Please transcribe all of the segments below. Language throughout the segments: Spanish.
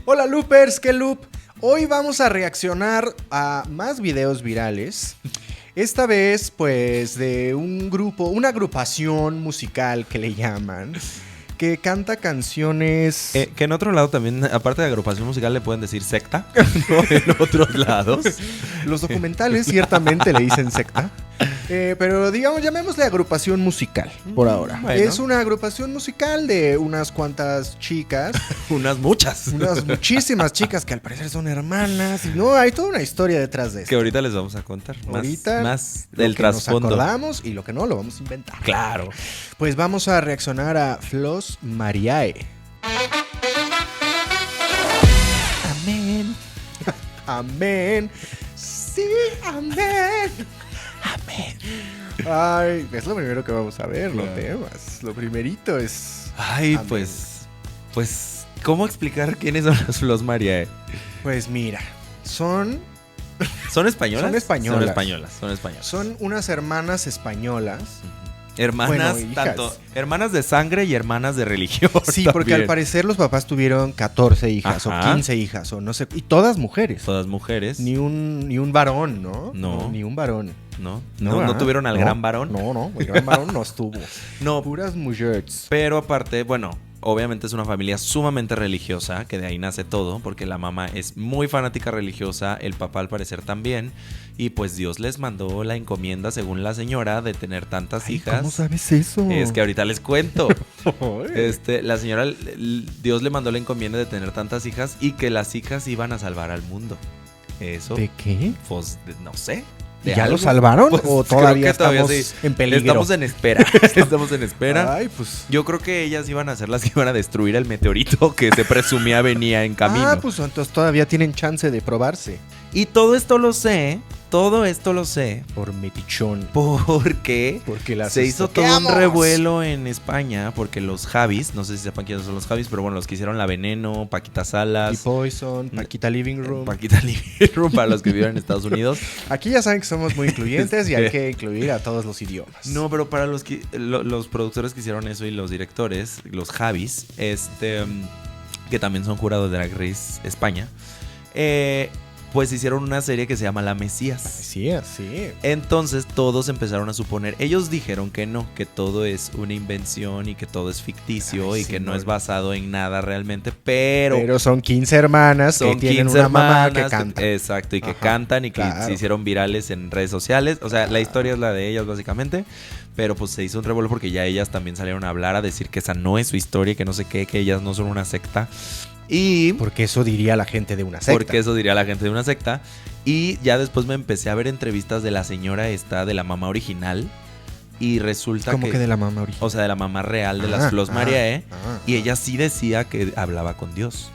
Hola loopers, ¿qué loop? Hoy vamos a reaccionar a más videos virales. Esta vez pues de un grupo, una agrupación musical que le llaman, que canta canciones... que en otro lado también, aparte de agrupación musical, le pueden decir secta, ¿no? En otros lados. Los documentales ciertamente le dicen secta. Pero digamos, llamémosle agrupación musical por ahora. Bueno. Es una agrupación musical de unas cuantas chicas. Unas muchas. Unas muchísimas chicas que al parecer son hermanas. Y no, hay toda una historia detrás de esto. Que ahorita les vamos a contar. Ahorita más lo del que nos trasfondo. acordamos y lo que no lo vamos a inventar. Claro. Pues vamos a reaccionar a Flos Mariae. Amén. Amén. Sí, amén. Amén. Ay, es lo primero que vamos a ver, Claro. no temas. Lo primerito es... Ay, Amén. pues, ¿cómo explicar quiénes son las Flos Mariae? Pues mira, son ¿Son españolas? Son españolas. Son españolas. Son unas hermanas españolas. Hermanas, Bueno, hijas. tanto hermanas de sangre y hermanas de religión. Sí, porque al también. parecer los papás tuvieron 14 hijas Ajá. o 15 hijas o no sé. Y todas mujeres. Todas mujeres. Ni un varón, ¿no? No. Ni un varón. No ¿verdad? tuvieron al No, gran varón. No, el gran varón no estuvo. No, Puras mujeres. pero aparte, bueno, obviamente es una familia sumamente religiosa, que de ahí nace todo, porque la mamá es muy fanática religiosa, el papá al parecer también, y pues Dios les mandó la encomienda, según la señora, de tener tantas hijas. ¿Cómo sabes eso? Es que ahorita les cuento. Ay. La señora, Dios le mandó la encomienda de tener tantas hijas y que las hijas iban a salvar al mundo. Eso, ¿De qué? pues, no sé. ¿Y ¿De ya lo algo? salvaron? Pues, ¿O creo todavía que todavía estamos sí. en peligro? Estamos en espera. Estamos en espera. Ay, pues... Yo creo que ellas iban a ser las que iban a destruir el meteorito que se presumía venía en camino. Ah, pues entonces todavía tienen chance de probarse. Y todo esto lo sé Por metichón. porque Porque las se hizo todo un estoqueamos. revuelo en España porque los Javis, no sé si sepan quiénes son los Javis, pero bueno, los que hicieron La Veneno, Paquita Y Salas, Poison, Paquita Living Room. Paquita Living Room para los que viven en Estados Unidos. Aquí ya saben que somos muy incluyentes y hay que incluir a todos los idiomas. No, pero para los los productores que hicieron eso y los directores, los Javis, que también son jurados de Drag Race España, pues hicieron una serie que se llama La Mesías. Sí, así. Entonces todos empezaron a suponer, ellos dijeron que no, que todo es una invención y que todo es ficticio Ay, y sí, que no no. es basado en nada realmente, pero Son 15 hermanas son que tienen 15 una mamá que hermanas canta. exacto, y que Ajá, cantan y que claro. se hicieron virales en redes sociales. O sea, la historia es la de ellas básicamente, pero pues se hizo un revuelo porque ya ellas también salieron a hablar, a decir que esa no es su historia, que no sé qué, que ellas no son una secta. Y Porque eso diría la gente de una secta. porque eso diría la gente de una secta. Y ya después me empecé a ver entrevistas de la señora esta, de la mamá original. Y resulta ¿Cómo que de la mamá original? o sea, de la mamá real de Ah, las Flos Mariae. ah, Y ella sí decía que hablaba con Dios.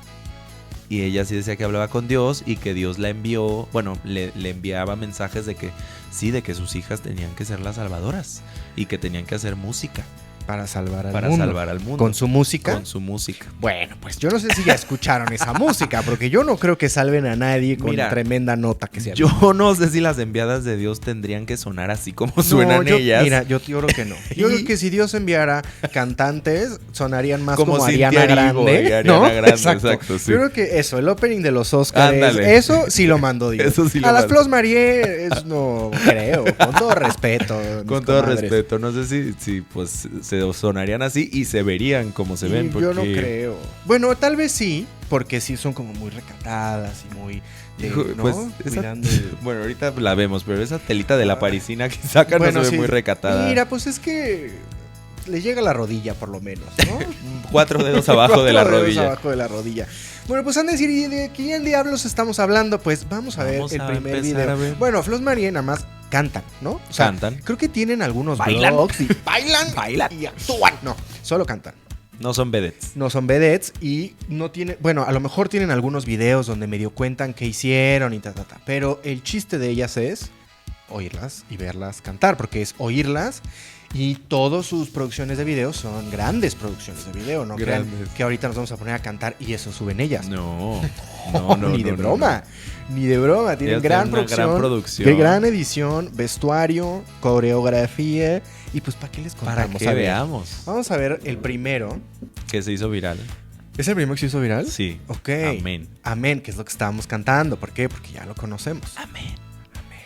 Y ella sí decía que hablaba con Dios y que Dios la envió, bueno, le enviaba mensajes de que sí, de que sus hijas tenían que ser las salvadoras y que tenían que hacer música para salvar al para mundo. salvar al mundo. ¿Con su música? Con su música. Bueno, pues yo no sé si ya escucharon esa música, porque yo no creo que salven a nadie con Mira, tremenda nota que sea. Yo no sé si las enviadas de Dios tendrían que sonar así como suenan ellas. Mira, yo creo que no. Yo creo que si Dios enviara cantantes, sonarían más como Cintia Ariana Erivo Grande. y Ariana ¿no? Grande, Exacto. exacto, sí. Yo creo que eso, el opening de los Oscars, Ándale. eso sí lo mandó Dios. Eso sí lo a las mandó. Flos Marie, no creo, con todo respeto. mis Con todo comadres. respeto, no sé si pues se sonarían así y se verían como se Y ven. Yo no porque- creo. Bueno, tal vez sí, porque sí son como muy recatadas y muy... ¿no? Pues Cuidando bueno, ahorita la vemos, pero esa telita de la parisina que saca Bueno, no se ve sí. muy recatada. Mira, pues es que le llega a la rodilla por lo menos, ¿no? 4 dedos abajo de la Cuatro dedos rodilla. abajo de la rodilla. Bueno, pues han de decir, ¿y de quién diablos estamos hablando? Pues vamos a Vamos ver el a primer empezar video. a ver. Bueno, Flos Marie nada más cantan, ¿no? O sea, Cantan. creo que tienen algunos Bailan. blogs y bailan y actúan. No, solo cantan. No son vedettes. No son vedettes y no tienen, bueno, a lo mejor tienen algunos videos donde medio cuentan qué hicieron y pero el chiste de ellas es oírlas y verlas cantar, porque es oírlas y todas sus producciones de video son grandes producciones de video, no crean Grandes. que ahorita nos vamos a poner a cantar y eso suben ellas. No, Ni de broma. Ni de broma, tienen Ellas gran tienen una producción, gran producción. de gran edición, vestuario, coreografía y pues ¿para qué les contamos? Para que A ver, veamos vamos a ver el primero. que se hizo viral. ¿Es el primero que se hizo viral? Sí. Ok. Amén. Amén, que es lo que estábamos cantando. ¿Por qué? Porque ya lo conocemos. Amén. Amén.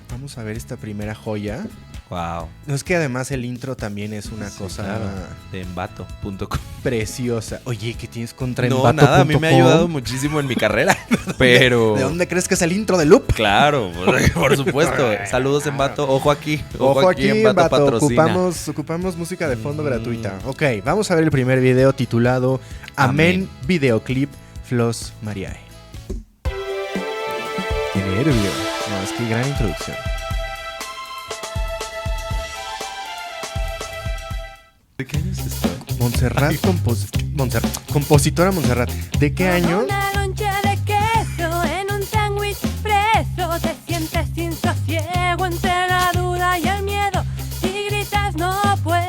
Vamos a ver esta primera joya. Wow. No, es que además el intro también es una cosa Claro, de embato.com. preciosa. Oye, ¿qué tienes contra No, embato.com? nada, a mí me ha ayudado muchísimo en mi carrera. Pero. ¿De dónde crees que es el intro de Loop? Claro, por supuesto. Saludos, Embato. Ojo aquí. Ojo aquí, Embato patrocina. ocupamos música de fondo gratuita. Ok, vamos a ver el primer video titulado Amén, videoclip Flos Mariae. Qué nervio. No, es que gran introducción. ¿De qué año es esto? Montserrat, compositora Montserrat. ¿De qué año? Una loncha de queso en un sándwich preso. Te sientes sin sosiego entre la duda y el miedo. Y gritas no puedo.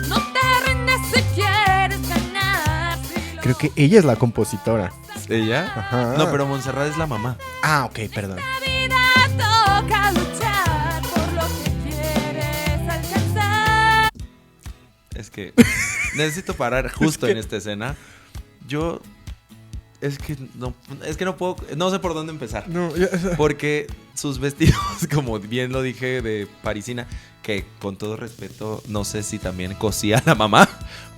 No te rindes si quieres ganar. Creo que ella es la compositora. ¿Ella? Ajá. No, pero Montserrat es la mamá. Ah, ok, perdón. La vida toca luchar por lo que quieres alcanzar. Es que necesito parar justo en esta escena. Yo es que no puedo, no sé por dónde empezar. No, Porque sus vestidos, como bien lo dije, de parisina, que con todo respeto, no sé si también cosía la mamá,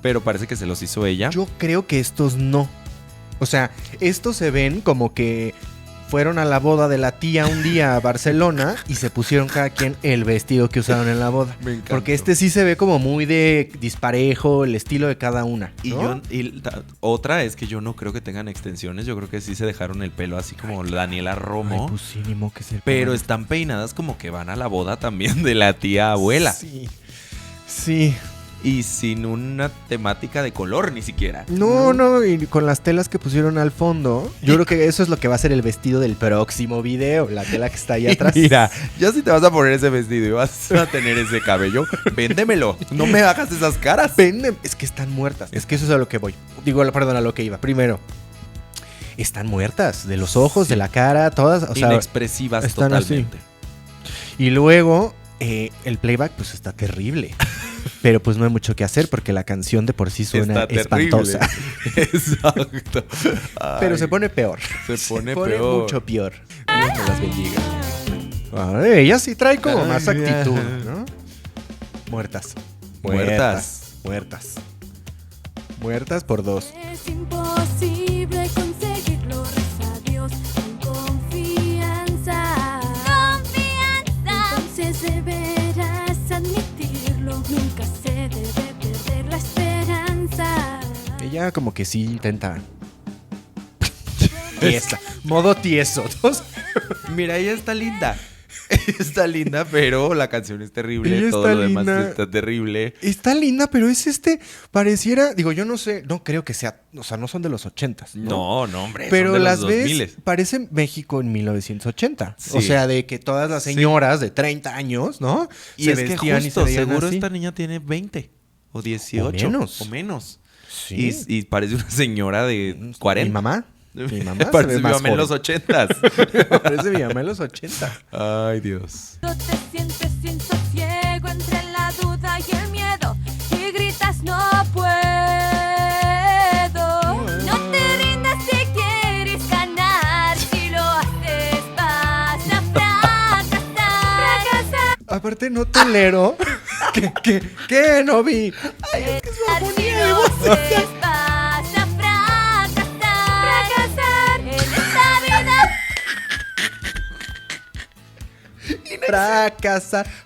pero parece que se los hizo ella. yo creo que estos no. O sea, estos se ven como que fueron a la boda de la tía un día a Barcelona y se pusieron cada quien el vestido que usaron en la boda. Me encantó. Porque este sí se ve como muy de disparejo, el estilo de cada una. Y ¿no? otra es que yo no creo que tengan extensiones. Yo creo que sí se dejaron el pelo así como Daniela Romo. Ay, pues sí, ni modo que se Pero pongan. están peinadas como que van a la boda también de la tía abuela. Sí. Sí. Y sin una temática de color ni siquiera. No, y con las telas que pusieron al fondo, yo creo que eso es lo que va a ser el vestido del próximo video, la tela que está ahí atrás. Mira, ya si te vas a poner ese vestido y vas a tener ese cabello, véndemelo. No me hagas esas caras. Es que están muertas. Es que eso es a lo que voy. Digo, perdón, a lo que iba. Primero, están muertas. De los ojos, de la cara, todas. O sea, inexpresivas están totalmente. y luego, el playback, pues está terrible. Pero pues no hay mucho que hacer porque la canción de por sí suena Está terrible. espantosa. Exacto. Pero Ay, se pone peor. se pone peor. mucho peor. Dios me las bendiga. Ay, ella sí trae como Ay, más mira. actitud, ¿no? Muertas. Muertas por dos. Es imposible conseguirlo, reza a Dios con confianza. Entonces deberás admitirlo, nunca se debe perder la esperanza. Ella como que sí intenta. Tiesa. Modo tieso. Mira, ella está linda. Está linda, pero la canción es terrible. Ella Todo está lo demás linda. está terrible. Está linda, pero es pareciera, digo, yo no sé, no creo que sea, o sea, no son de los 80s. No, hombre. Pero son de las los ves, 2000s. parece México en 1980. Sí. O sea, de que todas las señoras de 30 años, ¿no? Y se es que vestían justo, veían seguro así. esta niña tiene 20 o 18 O menos. Sí. Y parece una señora de 40. Mi mamá se Parece ve mi más mamá en los joven. 80s. Parece mi mamá en los 80. Ay, Dios. No te sientes sin sosiego entre la duda y el miedo y gritas no puedo. No te rindas si quieres ganar, si lo haces vas a fracasar. Aparte no tolero ¿Qué? No vi. Ay, es que es su armonía de voz. Vas a fracasar en esta vida.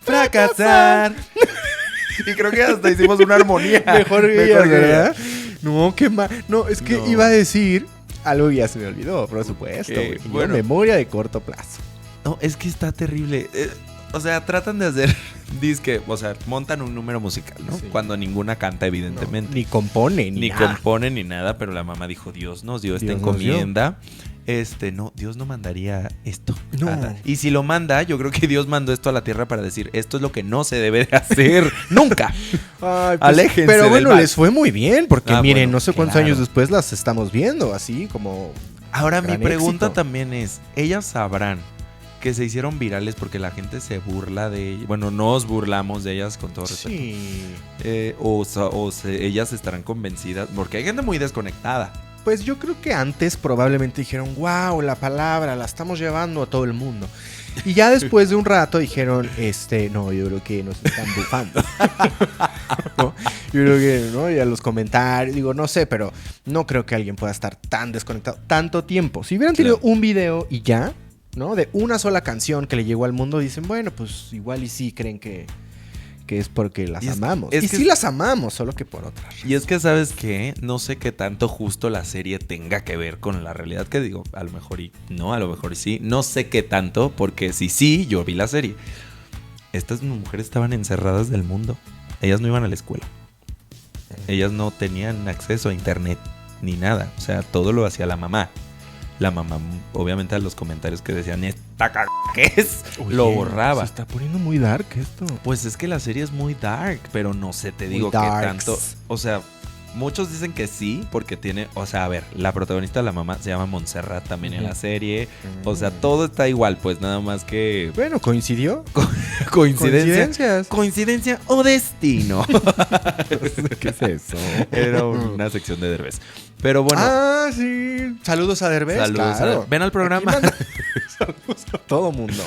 Fracasar. Y creo que hasta hicimos una armonía. Mejor que guía, ella. ¿verdad? No, qué mal. No, es que No. iba a decir algo y ya se me olvidó, por supuesto. Ok, güey. Y yo, bueno. memoria de corto plazo. No, es que está terrible. O sea, tratan de hacer disque, o sea, montan un número musical, ¿no? Sí. Cuando ninguna canta, evidentemente. No, ni compone, Ni nada. compone ni nada, pero la mamá dijo, Dios nos dio esta Dios nos dio. encomienda. No, Dios no mandaría esto. No. Y si lo manda, yo creo que Dios mandó esto a la tierra para decir, esto es lo que no se debe de hacer nunca. Ay, Aléjense Pero del bueno, mal. les fue muy bien, porque Ah, miren, bueno, no sé cuántos claro. años después las estamos viendo, así como... Ahora, mi Gran pregunta éxito. también es, ¿ellas sabrán que se hicieron virales porque la gente se burla de ellas. Bueno, nos burlamos de ellas con todo respeto. Sí. Ellas estarán convencidas, porque hay gente muy desconectada. Pues yo creo que antes probablemente dijeron, wow, la palabra la estamos llevando a todo el mundo. Y ya después de un rato dijeron, no, yo creo que nos están bufando. ¿No? Yo creo que, ¿no? Y a los comentarios, digo, no sé, pero no creo que alguien pueda estar tan desconectado tanto tiempo. Si hubieran tenido un video y ya, ¿no? De una sola canción que le llegó al mundo, dicen, bueno, pues igual y sí creen que es porque las amamos. Y sí las amamos, solo que por otras razones. Y es que, ¿sabes qué? No sé qué tanto justo la serie tenga que ver con la realidad, que digo, a lo mejor y no, a lo mejor y sí. No sé qué tanto, porque si sí, yo vi la serie. Estas mujeres estaban encerradas del mundo. Ellas no iban a la escuela. Ellas no tenían acceso a internet ni nada. O sea, todo lo hacía la mamá. La mamá, obviamente, a los comentarios que decían, ¿esta qué es? Oye, lo borraba. Se está poniendo muy dark esto. Pues es que la serie es muy dark, pero no sé, te digo Muy que darks. tanto. O sea, muchos dicen que sí, porque tiene. O sea, a ver, la protagonista, la mamá, se llama Montserrat también en la serie. O sea, todo está igual, pues nada más que. Bueno, ¿coincidió? Coincidencia. Coincidencia o destino. ¿Qué es eso? Era una sección de Derbez. Pero bueno. Ah, sí. Saludos a Derbez. Saludos claro. ven al programa. Saludos a todo mundo.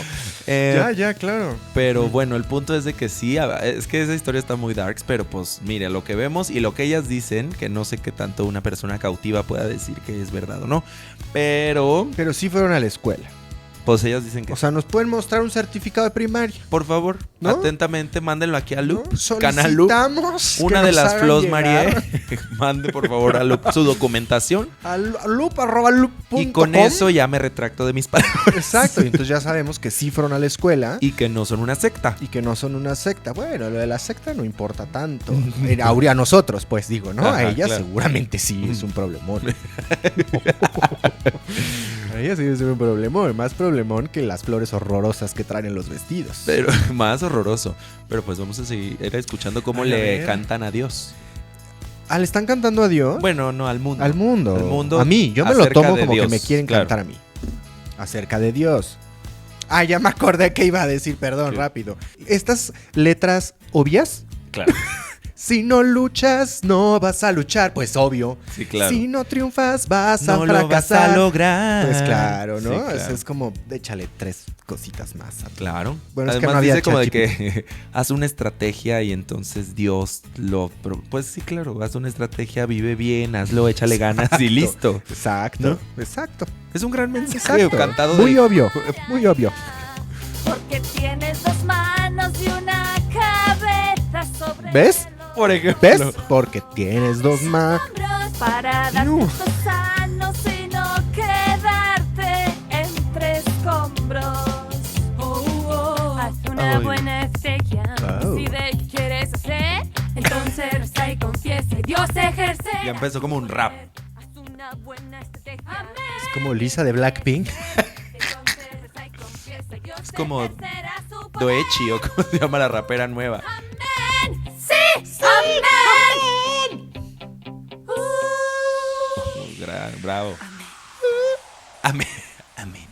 Ya, claro. Pero bueno, el punto es de que sí, es que esa historia está muy darks, pero pues mire, lo que vemos y lo que ellas dicen, que no sé qué tanto una persona cautiva pueda decir que es verdad o no, pero sí fueron a la escuela. pues ellas dicen que O sea, nos pueden mostrar un certificado de primaria. por favor, ¿no? Atentamente, mándenlo aquí a Loop, ¿No? Canal Loop. Solicitamos Una que de nos las hagan Flos llegar Marie, mande por favor a Loop su documentación. a loop@loop.com. Y con eso ya me retracto de mis palabras. Exacto, y entonces ya sabemos que sí fueron a la escuela Y que no son una secta. y que no son una secta. Bueno, lo de la secta no importa tanto. A nosotros, pues digo, ¿no? Ajá, a ella claro. seguramente sí es un problemón. A ella sí es un problemón. Más problemón que las flores horrorosas que traen en los vestidos. Pero más horroroso. Pero pues vamos a seguir escuchando cómo Ay, a le ver. cantan a Dios. ¿Le están cantando a Dios? Bueno, no, al mundo. Al mundo. Al mundo A mí, yo me lo acerca tomo de como Dios, que me quieren claro. cantar a mí. Acerca de Dios. Ya me acordé que iba a decir, perdón, ¿Qué? rápido. Estas letras obvias. Claro. Si no luchas, no vas a luchar. Pues obvio. Sí, claro. Si no triunfas, vas a no lo vas fracasar. a lograr. Pues claro, ¿no? Sí, claro. Es como, échale 3 cositas más. Claro. Bueno, es que Además no había dice como de ChatGPT. que haz una estrategia y entonces Dios lo... Pues sí, claro, haz una estrategia, vive bien, hazlo, échale ganas y listo. Exacto, exacto. Es un gran mensaje Exacto. cantado Muy de... obvio, muy obvio. Porque tienes 2 manos y una cabeza sobre ¿Ves? Por ejemplo. ¿Ves? Porque tienes 2 más. hombros para darte No. estos sanos y no quedarte entre escombros. Haz una Ay. buena estrategia. Oh. Decide qué quieres hacer. Entonces reza y confiesa y Dios ejerce. Ya empezó como un rap. Haz una buena estrategia. Amén. Es como Lisa de Blackpink. Entonces reza y confiesa y Dios Es como ejercerá su poder. Doechi o como se llama la rapera nueva. Amén. Sí. Amén. Bravo. Amén. Amén.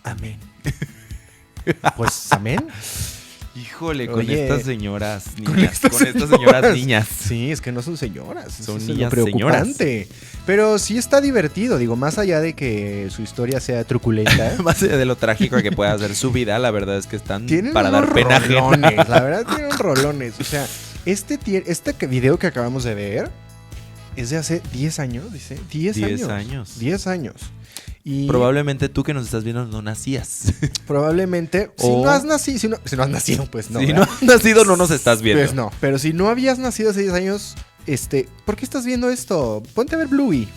Amén. Pues, amén. Híjole, con Oye, estas señoras niñas. Con estas señoras niñas. Sí, es que no son señoras. Son eso es lo niñas preocupante. Pero sí está divertido. Digo, más allá de que su historia sea truculenta. Más allá de lo trágico que pueda ser su vida, la verdad es que están Tienen para unos dar pena ajena. rolones. La verdad, tienen rolones. O sea, este video que acabamos de ver es de hace 10 años, dice. 10 años. 10 años. Y Probablemente tú que nos estás viendo no nacías. probablemente, si O- no has nacido, si no has nacido, pues no. si ¿verdad? no has nacido, no nos estás viendo. Pues no, pero si no habías nacido hace 10 años, ¿por qué estás viendo esto? Ponte a ver Bluey.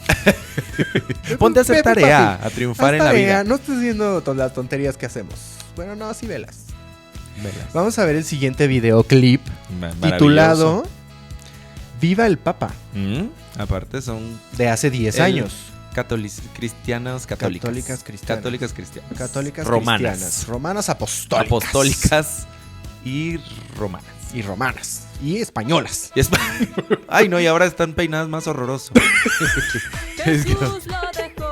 Ponte a hacer Ve, tarea, papi. a triunfar Haz en la tarea, vida. No estés viendo las tonterías que hacemos. Bueno, no, sí velas. Velas. Vamos a ver el siguiente videoclip Maravilloso. titulado Viva el Papa, Aparte son de hace 10 El- años. Cristianas católicas. Católicas cristianas. Católicas cristianas. Católicas romanas. cristianas. Romanas apostólicas. Apostólicas y romanas. Y romanas. Y españolas. Y es- Ay, no, y ahora están peinadas más horroroso. Jesús lo dejó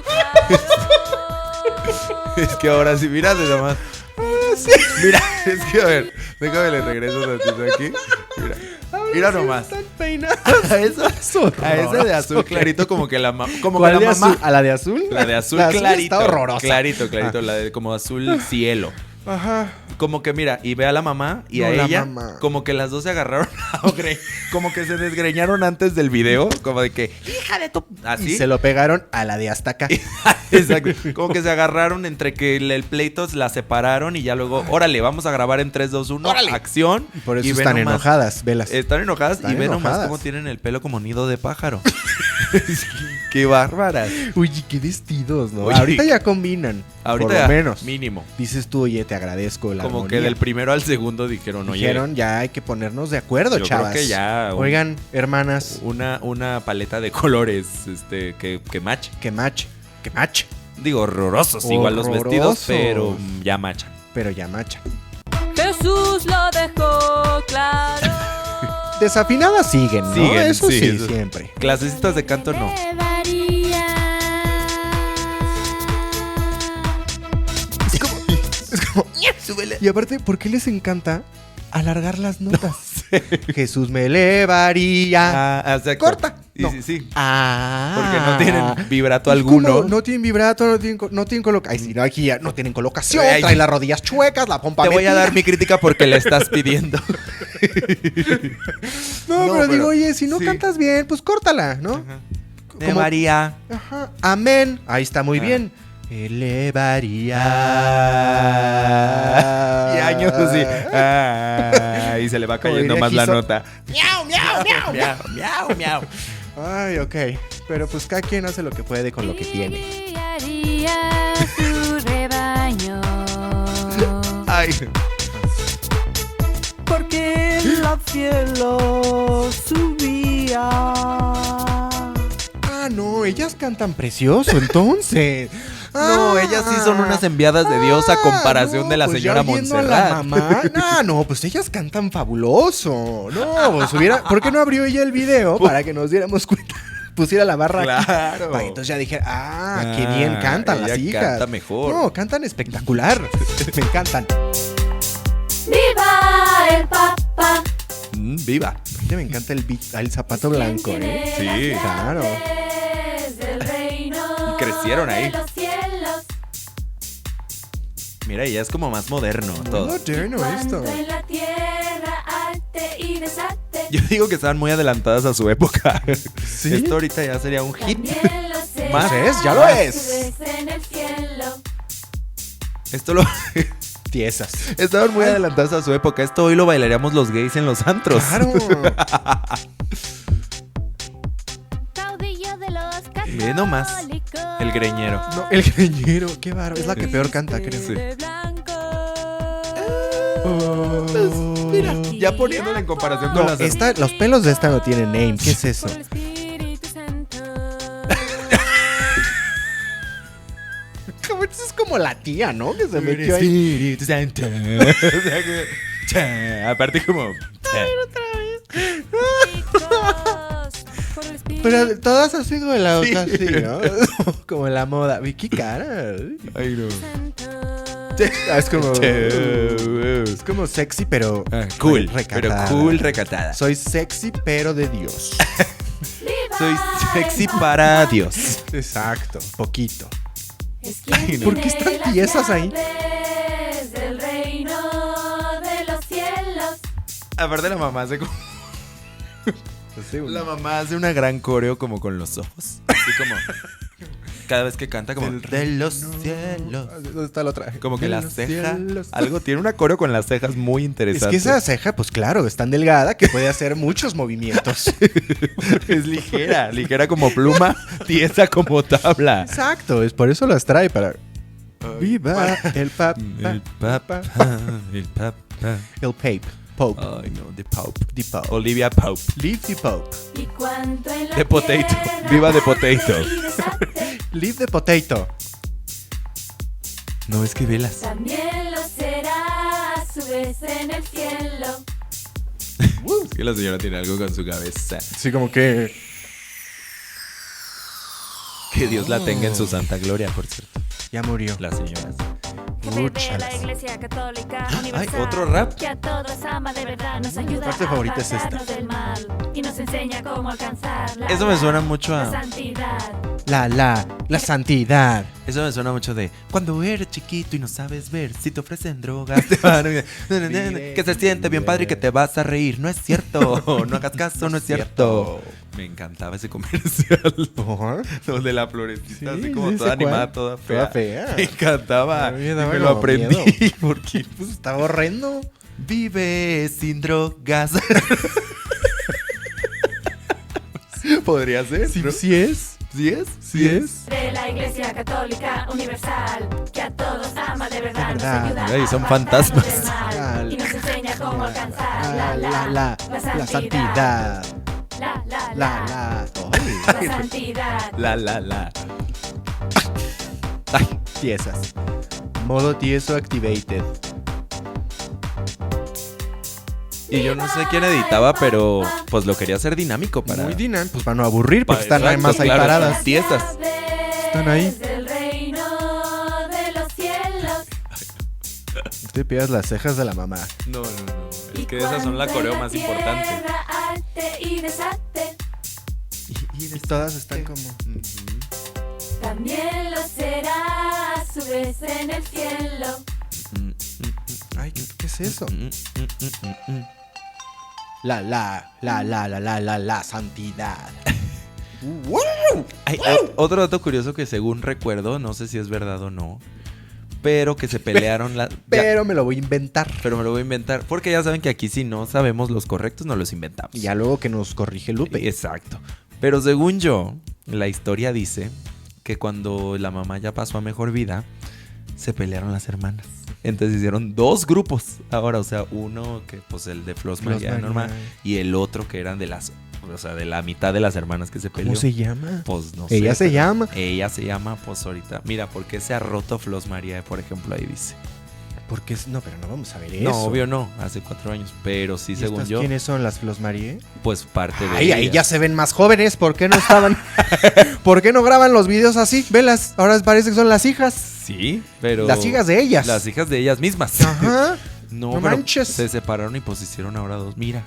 claro. Es que ahora sí, mira, de nomás. Mira, es que a ver, déjame le regreso tantito aquí. Mira nomás. Están peinadas. A ese de azul clarito como que la como que ¿Cuál la de mamá. azul? ¿A la de azul? La de azul La clarito. está horrorosa. Clarito. La de como azul cielo. Ajá. Como que mira, y ve a la mamá y No, a la ella, mamá. como que las dos se agarraron como que se desgreñaron antes del video, como de que, hija de tu... Así. Y se lo pegaron a la de hasta acá. Exacto. Como que se agarraron entre que el pleito la separaron y ya luego, órale, vamos a grabar en 3, 2, 1, ¡Órale! acción. Y por eso ve están nomás- enojadas, velas. Están enojadas Están y ve nomás enojadas. cómo tienen el pelo como nido de pájaro. Qué bárbaras. Oye, qué vestidos, ¿no? Oye. Ahorita ya combinan. Ahorita por lo ya, menos. mínimo. Dices tú, oye, te agradezco la Como armonía. que del primero al segundo dijeron, oye, Dijeron, ya hay que ponernos de acuerdo, yo chavas. creo que ya Oigan, hermanas, una paleta de colores que match. que match. Digo, horrorosos igual los vestidos, Horrorosos. pero ya machan. Pero ya macha. Jesús lo dejó claro. Desafinadas siguen, ¿no? Siguen, Eso sí, eso. siempre. Clasecitas de canto no. Es como, y aparte, ¿por qué les encanta alargar las notas? Jesús me elevaría. Exacto. Corta. Y No. sí. Ah. Porque no tienen vibrato Pues, alguno. ¿cómo? No tienen vibrato, no tienen colocación. Ay, sí, no, aquí ya no tienen colocación. Ay, Traen las rodillas chuecas, la pompa Te voy a metida. dar mi crítica porque la estás pidiendo. No, No, pero digo, pero- oye, si no sí. cantas bien, pues córtala, ¿no? De Como- María. Ajá. Amén. Ahí está muy Ah. bien. Elevaría. Y años así. Y se le va Como cayendo diría más la Giso- nota. Miau, miau, miau. Miau, miau, miau. Ay, ok. Pero pues cada quien hace lo que puede con lo que tiene. Guiaría su rebaño. Ay. Porque el cielo subía. Ah, no, ellas cantan precioso, entonces. No, ellas sí son unas enviadas de Dios a comparación de la pues señora ya oyendo Montserrat. a la mamá. No, pues ellas cantan fabuloso. No, pues ¿por qué no abrió ella el video para que nos diéramos cuenta? Pusiera la barra aquí. Claro. Para que entonces ya dije, qué bien cantan ella las hijas. canta mejor. No, cantan espectacular. Me encantan. ¡Viva el Papa! Viva. Me encanta el zapato blanco, ¿eh? Sí. Claro. Del reino Y crecieron ahí. de los cielos. Mira, ya es como más moderno Muy todo. moderno esto. Cuando en la tierra arte y desate. Yo digo que estaban muy adelantadas a su época. ¿Sí? Esto ahorita ya sería un hit. También lo será Más es, ya lo a es. su vez en el cielo. Esto lo Tiesas. estaban muy adelantadas a su época. Esto hoy lo bailaríamos los gays en los antros. Claro. Caudillo de los Ve nomás, católicos. el greñero. No, el greñero, qué bárbaro. Es la que peor canta, creo. Sí. De blanco. Mira, ya poniéndola en comparación con No, las los pelos de esta no tienen name. ¿Qué es eso? Por el Espíritu Santo. Es como la tía, ¿no? Que se metió ahí. Espíritu Santo. O sea que, aparte como Chicos, por el Espíritu Pero todas así como la Sí. así, ¿no? Como la moda. Vicky cara. ay no. Santo. Es como. Che, Es como sexy, pero. cool, recatada. pero cool recatada. Soy sexy, pero de Dios. ¡Viva Soy el sexy Papa! para Dios. Exacto, poquito. Es quien ¿Por qué tiene están las tiesas ahí? llaves del reino de los cielos. Aparte la mamá hace como la mamá hace una gran coreo como con los ojos. Así como cada vez que canta como de los cielos. ¿Dónde está la otra? Como que De la los ceja, cielos. algo tiene una coreo con las cejas muy Es interesante. que esa ceja, pues claro, es tan delgada que puede hacer muchos movimientos. es ligera como pluma, tiesa como tabla. Exacto, es por eso las trae para. Viva el papa. El papa, el papa. El Pope. Pope. Ay no, the Pope. The Pope. Olivia Pope. Leave the Pope. Y cuanto en la The potato. tierra Viva the potato. arte y desate, Leave the potato. No, es que velas. también lo será a su vez en el cielo. Es que la señora tiene algo con su cabeza. Sí, como que. Que Dios la tenga en su santa gloria, por cierto. Ya murió. Las señoras. Jefe de la Úchalas. Iglesia Católica Ay, Universal, otro rap. que a todos ama de verdad, nos ayuda Mi parte a favorita es esta. apartarnos del mal y nos enseña cómo alcanzar la, Eso me suena mucho la a... santidad. La santidad. Eso me suena mucho de cuando eres chiquito y no sabes ver si te ofrecen drogas te van a... que se siente bien padre y que te vas a reír. No es cierto. No hagas caso, no es cierto. Me encantaba ese comercial. Ajá. Lo de la florecita, Sí, así como sí, toda sé cuál. animada, toda fea. Toda fea. Me encantaba. A mí me Y daba me lo como aprendí miedo. porque Pues estaba horrendo. vive sin drogas. Podría ser, Sí, ¿no? sí es. ¿Sí es? Sí es. De la Iglesia Católica Universal, que a todos ama de verdad, De verdad. nos ayuda Ay, a son apartarnos fantasmas. del mal y nos enseña cómo alcanzar la santidad. la Ay, santidad. La. tiesas. Modo tieso activated. Y yo no sé quién editaba, pero pues lo quería hacer dinámico para... Muy dinámico. Pues van a aburrir porque Para- están nada más ahí claro, paradas. están tiesas. Están ahí. Del reino de los cielos. No te pidas las cejas de la mamá. No. Es que esas son la coreo más importante. Y desate, Y todas están como... también lo será a su vez en el cielo. Ay, ¿qué es eso? La santidad. ¡Wow! Hay otro dato curioso que según recuerdo, no sé si es verdad o no, pero que se pelearon Pero me lo voy a inventar. pero me lo voy a inventar, porque ya saben que aquí si no sabemos los correctos no los inventamos. Y ya luego que nos corrige Lupe. Exacto. Pero según yo, la historia dice que cuando la mamá ya pasó a mejor vida, se pelearon las hermanas. Entonces hicieron dos grupos ahora, o sea, uno que pues el de Flos María María. normal y el otro que eran de las, o sea, de la mitad de las hermanas que se peleó. ¿Cómo se llama? Pues no sé. Ella se pero llama. Ella se llama, pues ahorita. Mira, ¿por qué se ha roto Flos María, por ejemplo? Ahí dice. Porque no, pero no vamos a ver eso. No, obvio no, hace 4 años. Pero sí, ¿Y según estas yo, quiénes son las Flos Marie? pues parte de Ay, ahí ellas. ya se ven más jóvenes. ¿Por qué no estaban? ¿Por qué no graban los videos así? Velas, ahora parece que son las hijas. Sí, pero... Las hijas de ellas. Las hijas de ellas mismas. Ajá. No, No pero manches. se separaron y pues hicieron ahora dos. Mira,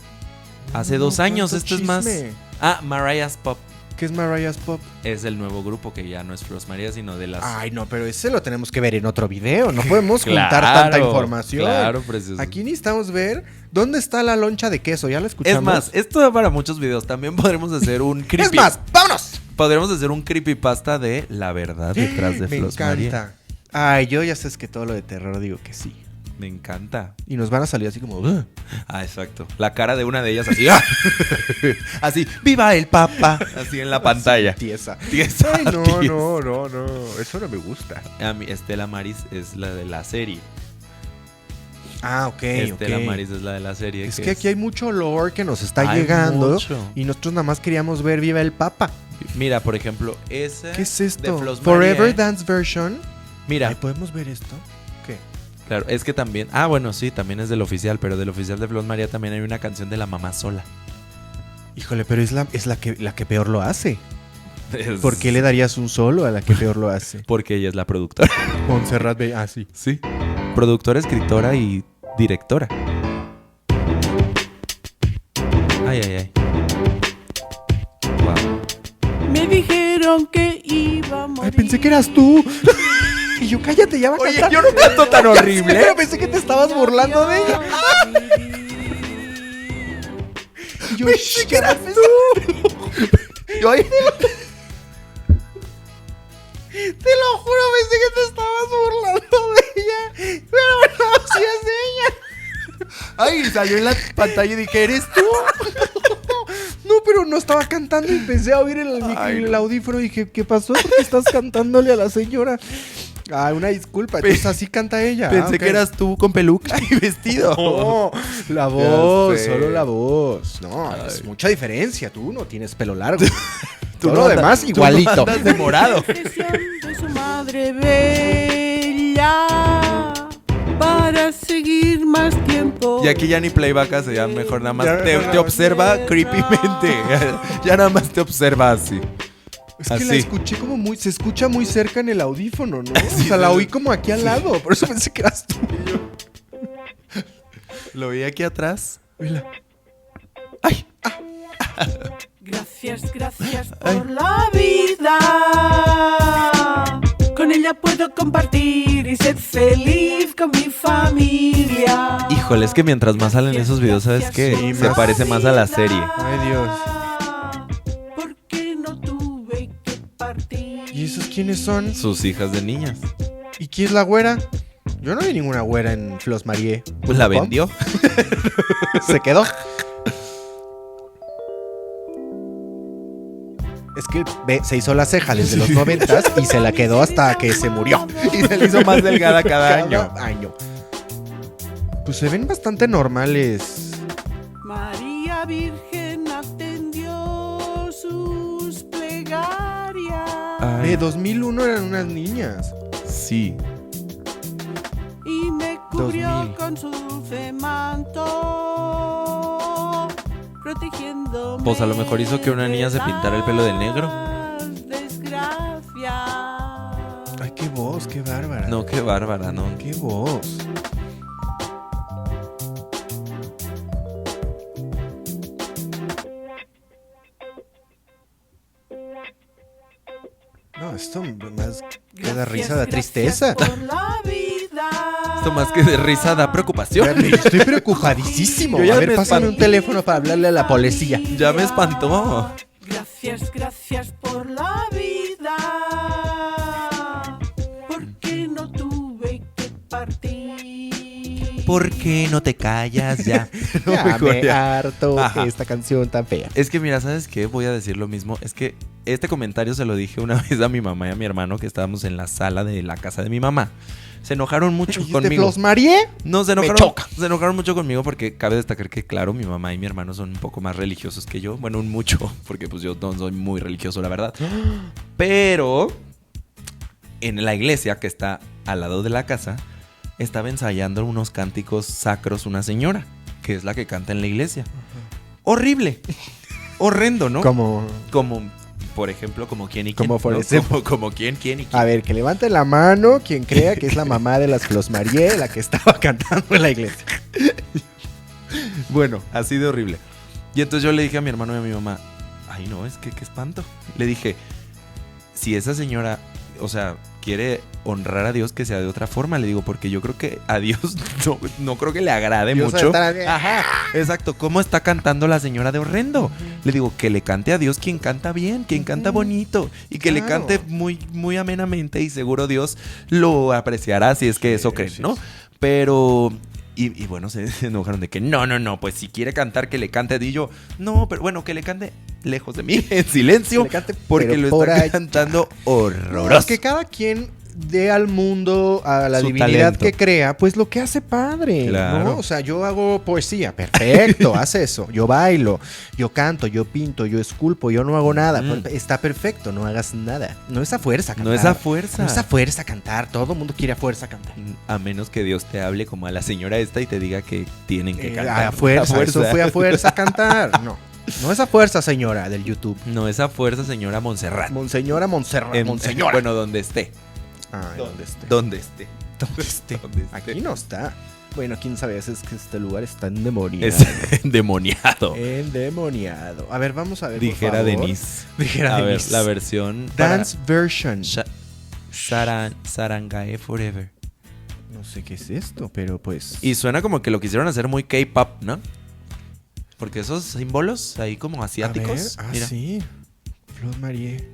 hace 2 años, tanto esto es más... chisme. Ah, Mariah's Pop ¿Qué es Mariah's Pop? es el nuevo grupo que ya no es Flos María, sino de las... Ay, no, pero ese lo tenemos que ver en otro video. No podemos juntar Claro, tanta información. Claro, precioso. Aquí necesitamos ver dónde está la loncha de queso. ¿Ya la escuchamos? Es más, esto da para muchos videos. También podremos hacer un creepy... Es más, ¡vámonos! Podremos hacer un creepypasta de la verdad detrás de Me Flos encanta. María. Ay, yo ya sabes que todo lo de terror digo que sí. Me encanta. Y nos van a salir así como... "Ugh". Ah, exacto. La cara de una de ellas así. ¡ah! Así, ¡viva el Papa! Así en la pantalla. Tiesa. Tiesa, Ay, no, tiesa. no. Eso no me gusta. A mí, Estela Maris es la de la serie. Ah, ok, Estela ok. Maris es la de la serie. Es que aquí hay mucho lore que nos está Hay llegando. mucho. Y nosotros nada más queríamos ver Viva el Papa. Mira, por ejemplo, esa ¿Qué es de esto? Flos Forever María, Dance Version. Mira, Ay, ¿podemos ver esto? ¿Qué? claro, es que también... Ah, bueno, sí, también es del oficial, pero del oficial de Flos María también hay una canción de la mamá sola. Híjole, pero es la que peor lo hace. Es- ¿Por qué le darías un solo a la que peor lo hace? Porque ella es la productora. Montserrat Bey. Ah, sí. Sí. Productora, escritora y directora. Ay. Wow. Me dijeron que iba a morir. Ay, pensé que eras tú. Y yo, cállate, ya va a Oye, cantar. yo no canto tan Ya sé, horrible. pero pensé que te estabas burlando de ella. Y yo, pensé que eras tú. Yo ahí- Te lo juro, pensé que te estabas burlando de ella. Pero no, sí es ella. Ay, salió en la pantalla y dije, ¿eres tú? No, pero no estaba cantando y empecé a oír Ay, el no. audífono y dije, ¿qué pasó? ¿Por qué estás cantándole a la señora? Ah, una disculpa. Entonces así canta ella. Pensé ok. que eras tú con peluca y vestido. No, la voz, sé. solo la voz. No, Ay. es mucha diferencia. Tú no tienes pelo largo. Tú Todo no lo andas- demás tú igualito. no andas de morado. Expresión de su madre bella para seguir más tiempo. Y aquí ya ni playback hace, ya mejor nada más Ya, te no, observa creepymente. Ya nada más te observa así. Es que Así. la escuché como muy... Se escucha muy cerca en el audífono, ¿no? Sí, o sea, la sí, oí sí. como aquí al lado. Por eso pensé que eras tú. Lo vi aquí atrás. Mira. ¡Ay! Gracias, gracias por la vida. Con ella puedo compartir y ser feliz con mi familia. Híjole, es que mientras más salen esos videos, ¿sabes qué? Sí, Se más. parece más a la serie. Ay, Dios. Porque no tuve que partir. ¿Y esos quiénes son? Sus hijas de niñas. ¿Y quién es la güera? Yo no vi ninguna güera en Flos Marie. Pues la ¿Pom? vendió. Se quedó. Es que se hizo la ceja desde los 90s y se la quedó hasta que se murió. Y se le hizo más delgada cada año. Pues se ven bastante normales. María Virgen atendió sus plegarias. Ay, De 2001 eran unas niñas. sí. Y me cubrió 2000. con su dulce manto, protegiéndome. Pues a lo mejor hizo que una niña se pintara el pelo de negro. Desgracia. Ay, qué voz, qué bárbara. No, qué bárbara, ¿no? Qué voz. No, esto más que da risa, da tristeza. Por la vida. Esto más que de risa da preocupación. Estoy preocupadísimo. Yo ya A ver, me pásame un espanté. teléfono para hablarle a la policía. Ya me espantó. Gracias, gracias por la vida. Porque no tuve que partir. ¿Por qué no te callas ya? Ya mejor me ya. harto Ajá. esta canción tan fea. Es que mira, ¿sabes qué? Voy a decir lo mismo. Es que este comentario se lo dije una vez a mi mamá y a mi hermano que estábamos en la sala de la casa de mi mamá. Se enojaron mucho ¿Dijiste conmigo. Flos Marie? No, se Me enojaron, choca. se enojaron mucho conmigo porque cabe destacar que, claro, mi mamá y mi hermano son un poco más religiosos que yo. Bueno, un mucho, porque pues yo no soy muy religioso, la verdad. Pero en la iglesia que está al lado de la casa, estaba ensayando unos cánticos sacros una señora, que es la que canta en la iglesia. Horrible. Horrendo, ¿no? Como... Por ejemplo, como quién y quién. Como por ¿no? ejemplo. Como quién y quién. A ver, que levante la mano quien crea que es la mamá de las Flos Marie, la que estaba cantando en la iglesia. Bueno, así de horrible. Y entonces yo le dije a mi hermano y a mi mamá, ay no, es que qué espanto. Le dije, si esa señora, o sea, quiere honrar a Dios, que sea de otra forma. Le digo, porque yo creo que a Dios no creo que le agrade Dios mucho. va a estar- Ajá, exacto. ¿Cómo está cantando la señora de horrendo? Le digo, que le cante a Dios quien canta bien, quien canta bonito. Y que le Claro. cante muy, muy amenamente, y seguro Dios lo apreciará si es que eso creen, sí, ¿no? sí. Pero... Y bueno, se enojaron de que no, pues si quiere cantar, que le cante a Dios. Y yo, no, pero bueno, que le cante lejos de mí, en silencio, Que le cante, porque pero lo por está allá. cantando No, horroroso. que cada quien dé al mundo, a la Su divinidad talento. que crea, pues lo que hace padre, Claro. ¿no? O sea, yo hago poesía, perfecto, haz eso. Yo bailo, yo canto, yo pinto, yo esculpo, yo no hago nada. Pues, está perfecto, no hagas nada. No es a fuerza cantar. No es a fuerza. No es a fuerza cantar, todo el mundo quiere a fuerza cantar. A menos que Dios te hable como a la señora esta y te diga que tienen que cantar. A fuerza, eso fue a fuerza cantar. No, no es a fuerza, señora del YouTube. No es a fuerza, señora Montserrat. Monseñora Montserrat. Monseñora. Bueno, donde esté. Ay, ¿dónde esté? Donde esté. ¿Dónde esté? Donde esté. Aquí no está. Bueno, quién sabe, es que este lugar está endemoniado. Es endemoniado. Endemoniado. A ver, vamos a ver. Dijera por favor. Denise. Dijera A ver, Denise. la versión. para Dance version. Sarangae Forever. No sé qué es esto, pero pues. Y suena como que lo quisieron hacer muy K-pop, ¿no? Porque esos símbolos ahí como asiáticos. A ver, Mira. sí. Flos Marie.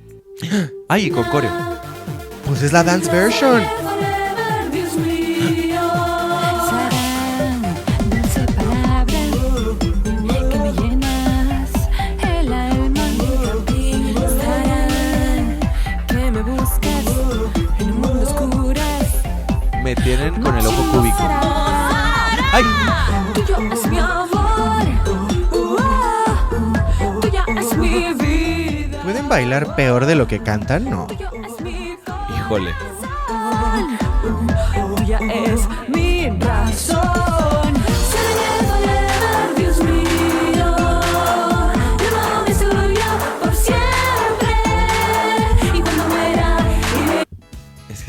Ay, y con coreo. Pues es la dance version. Dios mío. Serán dulce palabra que me llenas el alma. Serán que me buscas en un mundo oscuro. Me tienen con el ojo cúbico. ¡Ay! Tuyo es mi amor. Tuya es mi vida. ¿Pueden bailar peor de lo que cantan? No. Tuyo es mi Híjole. Tuya es mi razón. Seré Dios mío. Yo no me suyo por siempre.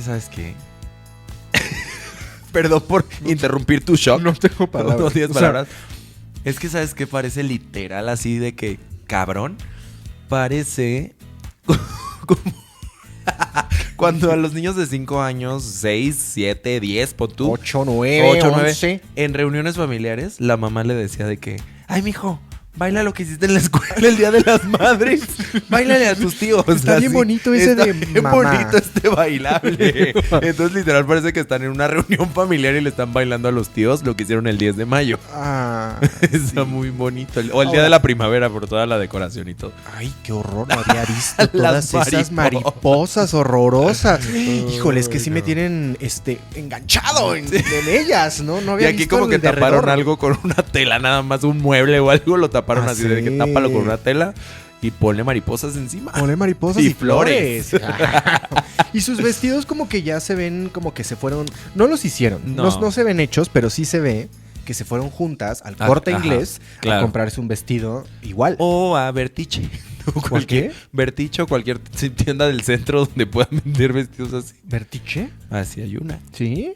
que, ¿sabes qué? Perdón por interrumpir tu shock. No tengo palabras. No tienes O sea, palabras. Es que, ¿sabes qué? Parece literal así de que, cabrón, parece como cuando a los niños de 5 años, 6, 7, 10, pon tú, 8, 9, 8, 9, 11. en reuniones familiares, la mamá le decía de que, ay, mijo, baila lo que hiciste en la escuela el Día de las Madres. Báilale a tus tíos. Está bien bonito ese está de bien mamá. bonito este bailable. Entonces, literal, parece que están en una reunión familiar y le están bailando a los tíos lo que hicieron el 10 de mayo. Ah, Está muy bonito. O el Día de la Primavera por toda la decoración y todo. ay, qué horror, no había visto Las todas esas mariposas horrorosas. Híjole, es que sí me tienen enganchado en ellas, ¿no? No Y había aquí visto como que el de taparon alrededor. algo con una tela, nada más un mueble o algo, lo taparon Ah, así de que sí. tápalo con una tela y ponle mariposas encima. Ponle mariposas Y y flores. Y sus vestidos como que ya se ven como que se fueron. No los hicieron. No. No se ven hechos, pero sí se ve que se fueron juntas al Ah, Corte ajá, Inglés claro. a comprarse un vestido igual. O a Vertiche. ¿Cuál qué? Vertiche o cualquier tienda del centro donde puedan vender vestidos así. ¿Vertiche? Así hay una. ¿Sí?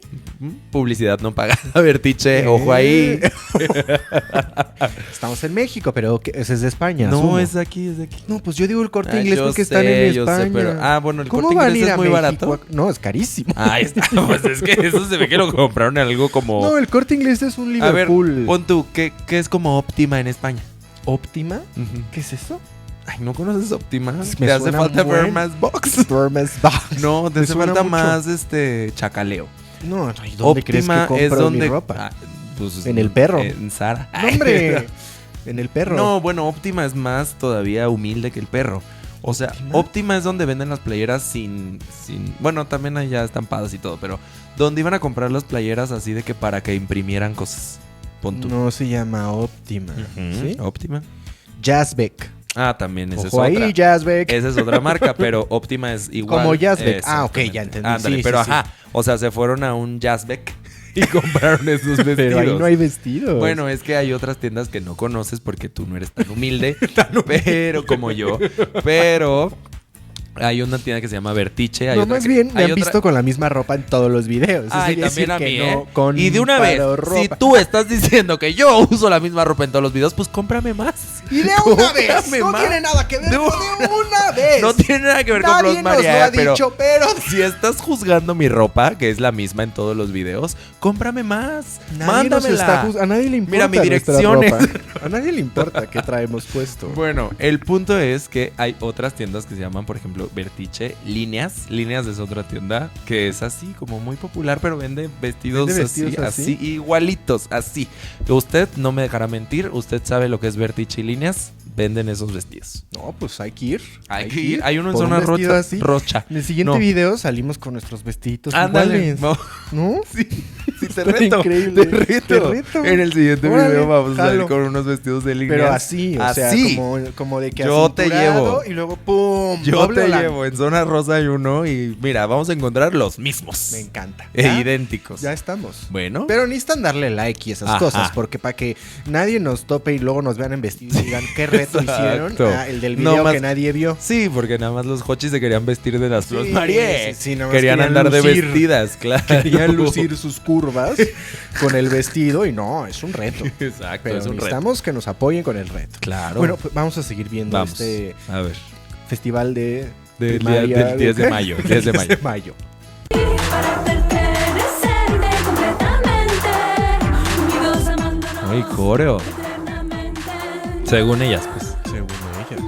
Publicidad no pagada, Vertiche. Ojo ahí. Estamos en México, pero ese es de España. No, asumo. es de aquí, es de aquí. No, pues yo digo el Corte Ah, Inglés yo porque sé, están en yo sé, España. pero- bueno, el ¿Cómo Corte van a Inglés ir es a muy México? barato. No, es carísimo. Ahí está. Pues es que eso se ve que lo compraron en algo como. No, el Corte Inglés es un a ver, Liverpool. pon tú, ¿qué es como Óptima en España? ¿Óptima? ¿Qué es eso? Ay, ¿no conoces Óptima? Me Te hace suena falta ver buen- más box. Hermes Box. No, te Me hace suena falta mucho. más chacaleo. No, ¿y dónde crees que Óptima compro es donde mi ropa? Ah, pues, En el perro. En Zara. No, hombre, en el perro. No, bueno, Óptima es más todavía humilde que el perro. O sea, Óptima es donde venden las playeras sin... Bueno, también hay ya estampadas y todo, pero donde iban a comprar las playeras así de que para que imprimieran cosas. Pon tú. No se llama Óptima. Ujú, ¿Sí? Óptima. Jazzbeck. Ah, también esa Ojo es ahí, otra. Jazzbeck. Esa es otra marca, pero Óptima es igual. Como Jazzbeck. Ah, ok, Exactamente. ya entendí. Ándale, Sí, pero sí, ajá. O sea, se fueron a un Jazzbeck y compraron esos vestidos. Pero ahí no hay vestidos. Bueno, es que hay otras tiendas que no conoces porque tú no eres tan humilde, pero como yo. Pero hay una tienda que se llama Vertiche. Hay no, otra más que- bien me hay han otra- visto con la misma ropa en todos los videos. Eso Ay, quiere también decir a que mí, no compro Y de una vez, ropa. si tú estás diciendo que yo uso la misma ropa en todos los videos, pues cómprame más. Y de una vez. Cómprame No más. tiene nada que ver. De De una vez. No tiene nada que ver con Nadie Los nos lo María, ha pero dicho, pero si estás juzgando mi ropa, que es la misma en todos los videos, cómprame más. nadie nos está Mándamela. a nadie le importa. Mira, mi nuestra dirección es- ropa. A nadie le importa qué traemos puesto. Bueno, el punto es que hay otras tiendas que se llaman, por ejemplo, Vertiche Líneas. Líneas es otra tienda que es así, como muy popular, pero vende vestidos, ¿Vende vestidos así, igualitos, así. Usted no me dejará mentir, usted sabe lo que es Vertiche y Líneas, venden esos vestidos. No, pues hay que ir. Hay que ir, hay uno en por un zona vestido rocha. así. Rocha. En el siguiente No. video salimos con nuestros vestiditos Ándale, iguales. vamos. ¿No? Sí, te Está reto. increíble. Te reto. Te reto. En el siguiente Órale, video vamos a salir jalo. con unos vestidos de líneas. Pero así, o sea, Así. como de que Yo te acinturado llevo. y luego ¡pum! Yo doble te hola. llevo, en zona rosa hay uno y mira, vamos a encontrar los mismos. Me encanta. Idénticos. Ya estamos. Bueno. Pero necesitan darle like y esas Ajá. cosas, porque para que nadie nos tope y luego nos vean en vestido y digan qué reto hicieron, Exacto. el del No video más- que nadie vio. Sí, porque nada más los hochis se querían vestir de las Sí, flores María. sí, nada más querían querían andar de lucir. vestidas, claro. Querían lucir sus curvas con el vestido y no, es un reto. Exacto, Pero es un reto. necesitamos que nos apoyen con el reto. Claro. Bueno, pues vamos a seguir viendo vamos. este A ver. festival de Del primaria, del 10 de mayo. 10 de mayo. Para pertenecerme completamente, unidos amándonos Ay, coreo. eternamente. Según ellas, pues. Según ellas.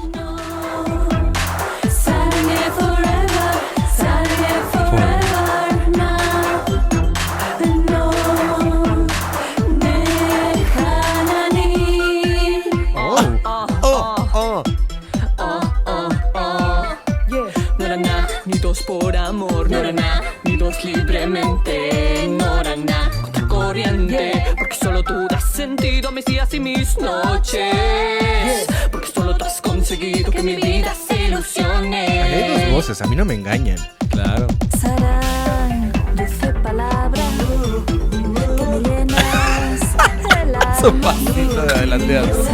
사랑해 forever, 사랑해 forever now. 너, 내 하나님. No era nada, ni dos por amor, no era nada, ni dos libremente, no era nada contra corriente, porque solo tú das sentido a mis días y mis noches, porque solo tú has conseguido que mi vida se Ahí hay ilusione. dos voces, a mí no me engañan. Claro. 사랑, dulce palabra, que me llenas el Su alma. pasito de adelante a atrás. Sé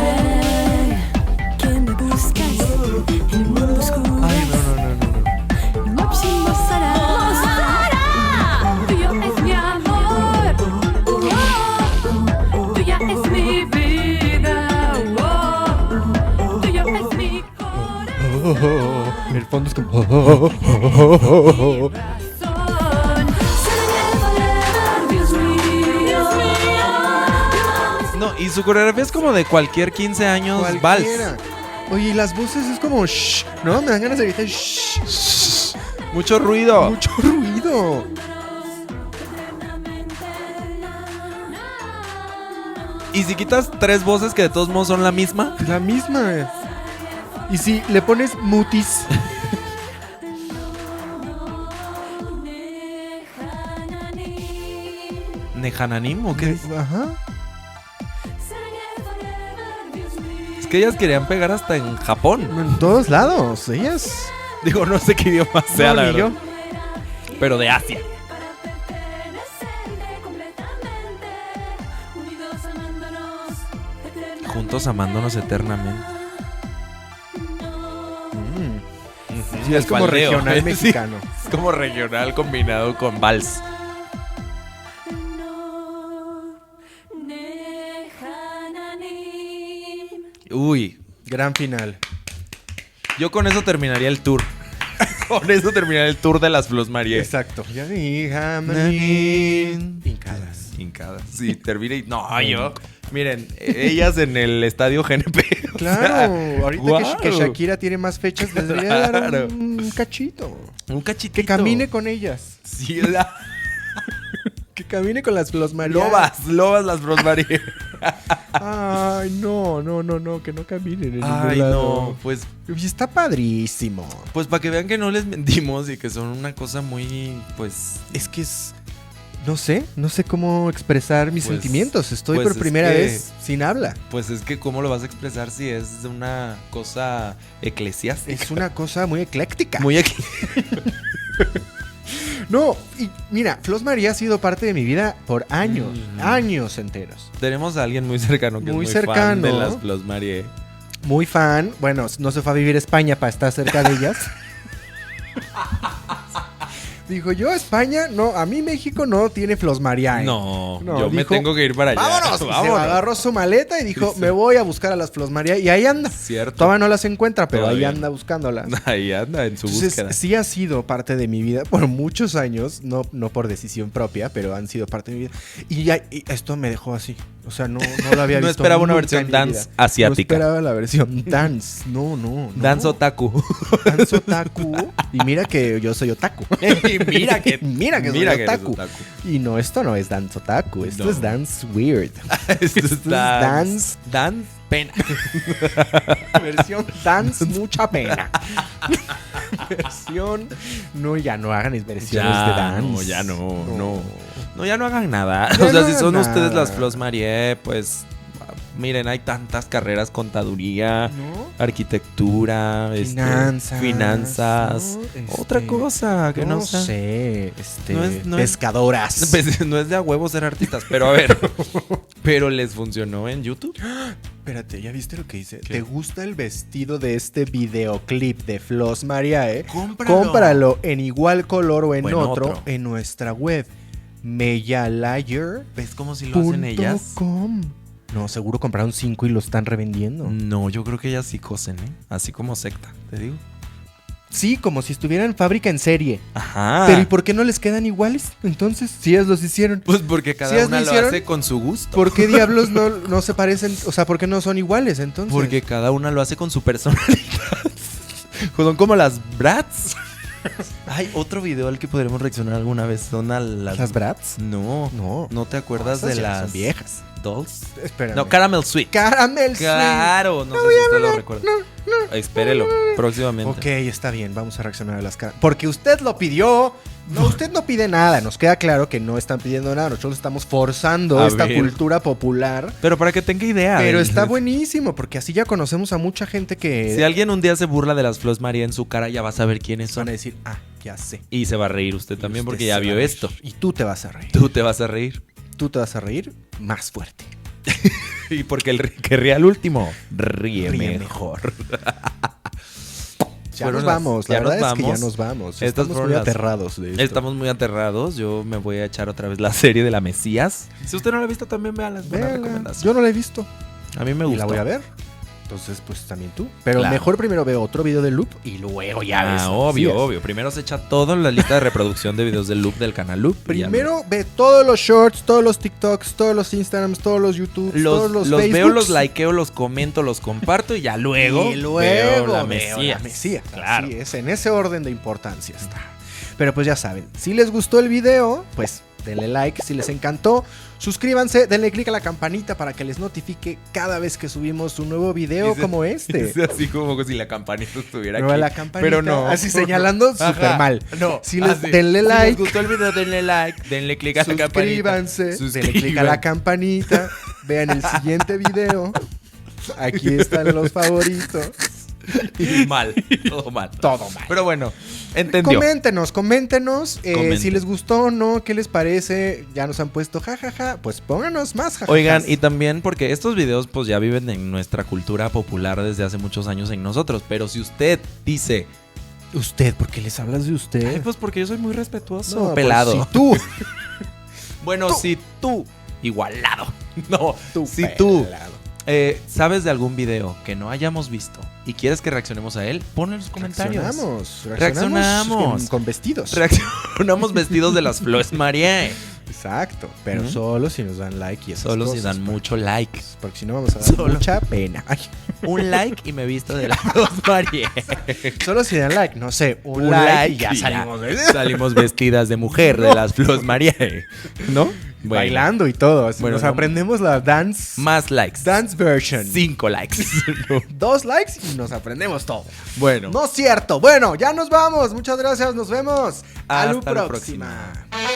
que me buscas en el mundo oscuro. Ay, no. máximo 사랑. fondo es como... razón. Dios mío. No, y su coreografía es como de cualquier 15 años vals. Cualquiera. Oye, y las voces es como... Shh, ¿no? Me dan ganas de gritar... Shh, shh. Mucho ruido. Mucho ruido. Y si quitas 3 voces que de todos modos son la misma. La misma. Y si le pones mutis... ¿Nejananim o qué es? Ajá. Es que ellas querían pegar hasta en Japón. En todos lados. Ellas... Digo, no sé qué idioma sea, No, la ni verdad. yo. Pero de Asia. Juntos amándonos eternamente. Sí, es El como faldeo. regional Sí. mexicano. Es como regional combinado con vals. Uy, Gran final. yo con eso terminaría el tour. Con eso terminaría el tour de las Flos Marie. Exacto. Ya Hincadas. Hincadas. Sí, termina y... No, yo... Miren, ellas en el estadio GNP. o Claro, sea, ahorita guau. que Shakira tiene más fechas, les debería dar Claro. un cachito. Un cachitito. Que camine con ellas. Sí, la... Que camine con las Flos María. Lobas las Flos Marie. Ay, no, que no caminen en Ay, ningún lado. no, pues Y está padrísimo. para que vean que no les mentimos y que son una cosa muy, pues... Es que es... No sé cómo expresar mis Pues- sentimientos. Estoy pues por es primera que- vez sin habla. Pues es que cómo lo vas a expresar si es una cosa eclesiástica. Es una cosa muy ecléctica. muy No, y mira, Flos María ha sido parte de mi vida por años, Mm. años enteros. Tenemos a alguien muy cercano que Muy es muy fan cercano. de las Flos Marie. Muy fan. Bueno, no se fue a vivir a España para estar cerca de ellas. Dijo, yo España, no, a mí México no tiene Flos María. No, No, yo me dijo, tengo que ir para allá. ¡Vámonos! Y se agarró su maleta y dijo, Sí. me voy a buscar a las Flos María. Y ahí anda. Cierto. Todavía no las encuentra, pero Todavía. ahí anda buscándolas. Ahí anda en su Entonces, búsqueda. sí ha sido parte de mi vida por muchos años, no por decisión propia, pero han sido parte de mi vida. Y esto me dejó así. O sea, no lo había No visto. esperaba una nunca versión en mi dance vida. asiática. No esperaba la versión dance. No. Dance otaku. Dance otaku. Y mira que yo soy otaku. Y mira que soy eres otaku. otaku. Y no, esto no es dance otaku. Esto No. es dance weird. Esto es dance. Dance pena. Versión dance mucha pena. Versión... No, ya no hagan versiones de dance. No, ya no. No, ya no hagan nada. Ya O sea, no si son hagan ustedes nada. las Flos Marie, pues miren, hay tantas carreras, contaduría, ¿No? arquitectura, finanzas, ¿no? otra cosa que no, sé. sé, No es- pescadoras. Pues, no es de a huevo ser artistas, pero a ver. Pero les funcionó en YouTube. Espérate, ¿ya viste lo que dice? ¿Qué? ¿Te gusta el vestido de este videoclip de Flos María, Cómpralo. Cómpralo en igual color o en O en otro, otro. en nuestra web meyalayer.com. ¿Ves cómo si lo hacen ellas? No, seguro compraron 5 y lo están revendiendo. No, yo creo que ellas sí cosen, ¿eh? Así como secta, te digo. Sí, como si estuvieran en fábrica en serie. Ajá. Pero ¿y por qué no les quedan iguales? Entonces, si ellas los hicieron. Pues porque cada ¿Sí ellas una lo lo hicieron? hace con su gusto. ¿Por qué diablos no se parecen? O sea, ¿por qué no son iguales entonces? Porque cada una lo hace con su personalidad. Son como las Bratz. Hay otro video al que podremos reaccionar alguna vez. Son a las... ¿Las Bratz? No. No. ¿No te acuerdas Esas de ya las son viejas. Dolls? Espérame. No, Caramel Sweet. Caramel Sweet. Claro, no sé si usted lo recuerda. Espérelo, próximamente. Ok, está bien, vamos a reaccionar a las caras. Porque usted lo pidió. No, usted no pide nada. Nos queda claro que no están pidiendo nada. Nosotros estamos forzando A esta ver. cultura popular. Pero para que tenga idea. Pero del- está buenísimo, porque así ya conocemos a mucha gente que Si alguien un día se burla de las Flos María en su cara, ya va a saber quiénes van son. a decir, ya sé. Y se va a reír usted también Usted porque se ya va vio a reír. esto. Y tú te vas a reír. Tú te vas a reír. Tú te vas a reír más fuerte. Y porque el que ríe al último, ríe Ríe mejor. Ya Fueron nos las- vamos, ya la verdad nos es que ya vamos. nos vamos. Estas Estamos fueron muy las- aterrados de esto. Estamos muy aterrados. Yo me voy a echar otra vez la serie de la Mesías. Si usted no la ha visto, también vea las buenas Véala. recomendaciones. Yo no la he visto. A mí me Y gusta. la voy a ver. Entonces, pues también tú. Pero Claro. mejor primero veo otro video de Loop y luego ya ves. Obvio, Así es. obvio. Primero se echa todo en la lista de reproducción de videos del Loop del canal Loop. y ya Primero ve todos los shorts, todos los TikToks, todos los Instagrams, todos los YouTubes, todos los los veo, Facebooks. los likeo, los comento, los comparto y ya luego, y luego veo la veo Mesías. la Mesías. Claro. Así es, en ese orden de importancia está. Pero pues ya saben, si les gustó el video, pues denle like. Si les encantó, suscríbanse, denle click a la campanita para que les notifique cada vez que subimos un nuevo video Ese- como este. Es así como si la campanita estuviera Pero aquí. la campanita, Pero no. así señalando Ajá. súper mal. No. Si les así. denle Si like, les gustó el video, denle like. Denle click a la campanita. suscríbanse, denle click a la campanita, vean el siguiente video. Aquí están los favoritos. Mal. Todo mal. Todo mal. Pero bueno, entendió. Coméntenos Comenten. si les gustó o no, qué les parece. Ya nos han puesto jajaja, pues pónganos más jajajas. Oigan, y también porque estos videos pues ya viven en nuestra cultura popular desde hace muchos años en nosotros. Pero si usted dice, usted, ¿por qué les hablas de usted? ay, pues porque yo soy muy respetuoso, No, pues, pelado. si tú, Bueno, si tú, igualado. No, tú si tú pelado. sabes de algún video que no hayamos visto y quieres que reaccionemos a él, ponlo en los comentarios. Reaccionamos con vestidos. Reaccionamos vestidos de las Flores María. Exacto, pero Ujú. solo si nos dan like y esas Solo si cosas, dan porque- mucho like. Porque si no vamos a dar Solo. mucha pena. Ay, Un like y me visto de las Flores María. solo si dan like, no sé, un, Un like, y like ya y salimos de Salimos vestidas de mujer de las Flores María. ¿No? Bueno, bailando y todo. Así Bueno, nos no. aprendemos la dance más likes. version. 5 likes. 2 likes y nos aprendemos todo. Bueno. No es cierto. Bueno, ya nos vamos. Muchas gracias. Nos vemos. A Hasta la la próxima. próxima.